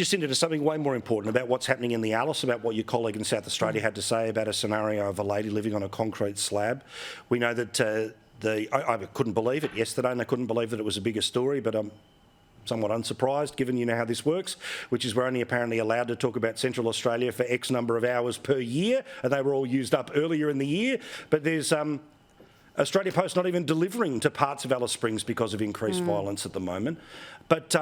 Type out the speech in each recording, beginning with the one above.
Jacinta, to something way more important about what's happening in the Alice, about what your colleague in South Australia had to say about a scenario of a lady living on a concrete slab. We know that I couldn't believe it yesterday, and I couldn't believe that it was a bigger story, but I'm somewhat unsurprised, given you know how this works, which is we're only apparently allowed to talk about Central Australia for X number of hours per year, and they were all used up earlier in the year. But there's Australia Post not even delivering to parts of Alice Springs because of increased violence at the moment. But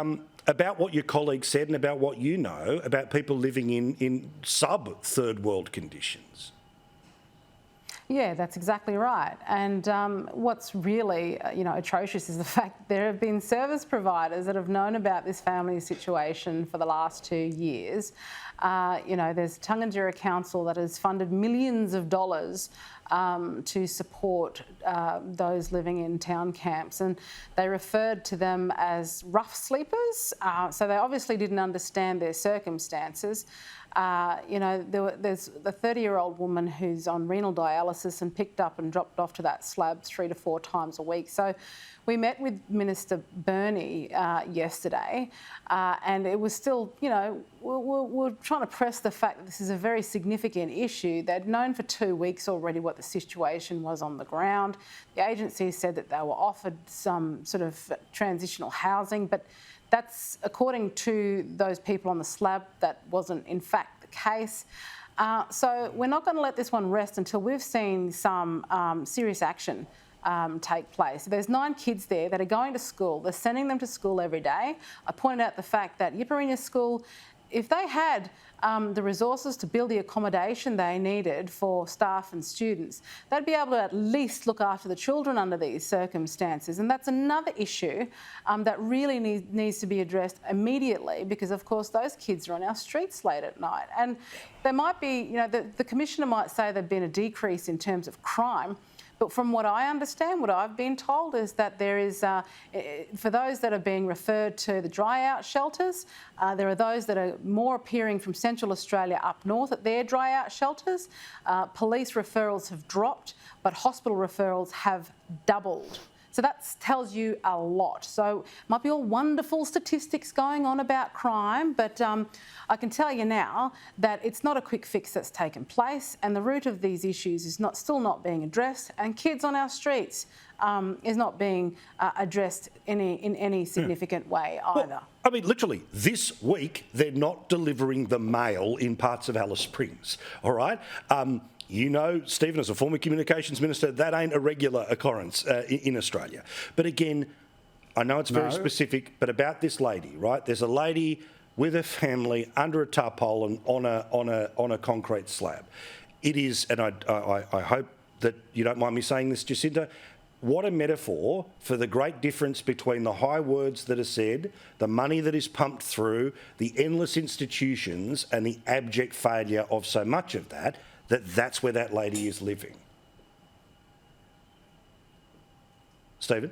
about what your colleague said and about what you know about people living in sub-third world conditions. Yeah, that's exactly right. And what's really, atrocious is the fact there have been service providers that have known about this family situation for the last 2 years. There's Tunganjira Council that has funded millions of dollars to support those living in town camps, and they referred to them as rough sleepers. So they obviously didn't understand their circumstances. There's the 30-year-old woman who's on renal dialysis and picked up and dropped off to that slab 3 to 4 times a week. So we met with Minister Burney yesterday, and it was still, we're trying to press the fact that this is a very significant issue. They'd known for 2 weeks already what the situation was on the ground. The agency said that they were offered some sort of transitional housing, but that's, according to those people on the slab, that wasn't in fact the case. So we're not going to let this one rest until we've seen some serious action take place. There's 9 kids there that are going to school. They're sending them to school every day. I pointed out the fact that Yipperinya School, if they had the resources to build the accommodation they needed for staff and students, they'd be able to at least look after the children under these circumstances. And that's another issue that really needs to be addressed immediately, because of course those kids are on our streets late at night. And there might be, the Commissioner might say there'd been a decrease in terms of crime, but from what I understand, what I've been told is that there is, for those that are being referred to the dry out shelters, there are those that are more appearing from Central Australia up north at their dry out shelters. Police referrals have dropped, but hospital referrals have doubled. So that tells you a lot. So might be all wonderful statistics going on about crime, but I can tell you now that it's not a quick fix that's taken place, and the root of these issues is still not being addressed, and kids on our streets is not being addressed in any significant way either. Well, I mean, literally, this week they're not delivering the mail in parts of Alice Springs, all right? Stephen, as a former communications minister, that ain't a regular occurrence in Australia. But again, I know it's very specific, but about this lady, right? There's a lady with her family under a tarpaulin on a concrete slab. It is, and I hope that you don't mind me saying this, Jacinta, what a metaphor for the great difference between the high words that are said, the money that is pumped through, the endless institutions, and the abject failure of so much of that. That's where that lady is living. Stephen?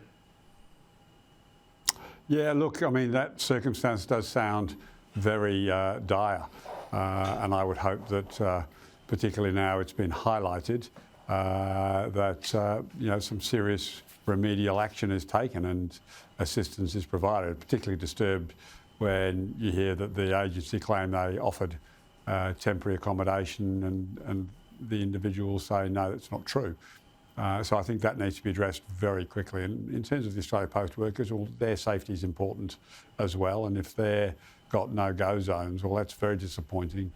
Yeah, look, I mean, that circumstance does sound very dire, and I would hope that, particularly now it's been highlighted, that some serious remedial action is taken and assistance is provided. Particularly disturbed when you hear that the agency claim they offered temporary accommodation and the individuals say, no, that's not true. So I think that needs to be addressed very quickly. And in terms of the Australia Post workers, well, their safety is important as well. And if they've got no-go zones, well, that's very disappointing.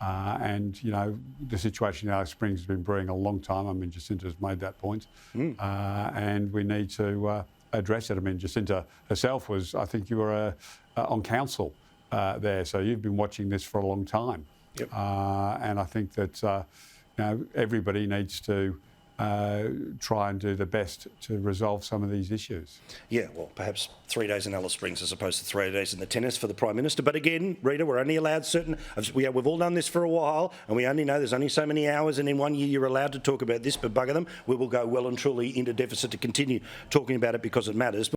The situation in Alice Springs has been brewing a long time. I mean, Jacinta's made that point. And we need to address it. I mean, Jacinta herself was, I think you were on council there, so you've been watching this for a long time. Yep. And I think that everybody needs to try and do the best to resolve some of these issues. Yeah, well, perhaps 3 days in Alice Springs as opposed to 3 days in the tennis for the Prime Minister. But again, Rita, we're only allowed we've all done this for a while, and we only know there's only so many hours, and in 1 year you're allowed to talk about this, but bugger them, we will go well and truly into deficit to continue talking about it because it matters.